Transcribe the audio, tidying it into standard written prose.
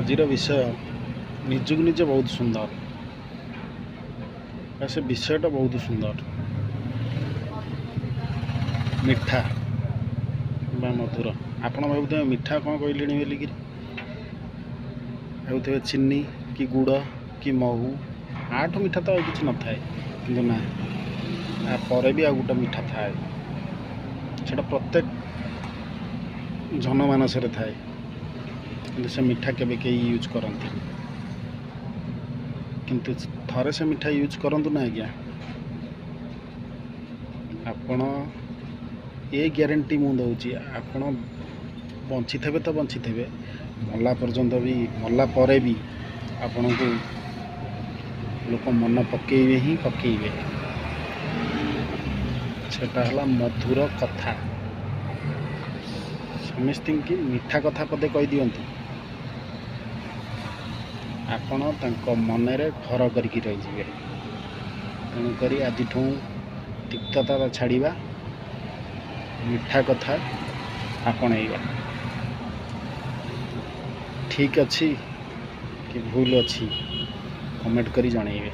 आजिर विषय निजक निजे बहुत सुंदर से विषयटा बहुत सुंदर मिठा बा मधुर आपण भावुवे मिठा कौन कहले बोलिकी भावुवे चीनी कि गुड़ कि महू आठ मिठा तो किसी न थाए कि ना पर भी आ गोटे मिठा थाए से प्रत्येक जनमानस थाए कि से मिठा केवे कहीं यूज करती किंतु थरे से मिठा यूज करंतु ना आज्ञा आपण ये ग्यारंटी मु दूची आपण बंची थे तो बंची थे मला पर्यंत भी मला परे भी आपण को लोक मन पकेबे ही पकेबे सेटा हला मधुर कथा समस्त की मिठा कथा पदे कही दियंतु आपण तांको मनरे घर करके रही तेणुक आज तिक्तता छाड़ा मिठा कथा आपणेगा ठीक अच्छी कि भूल अच्छी कमेंट करी जनइबे।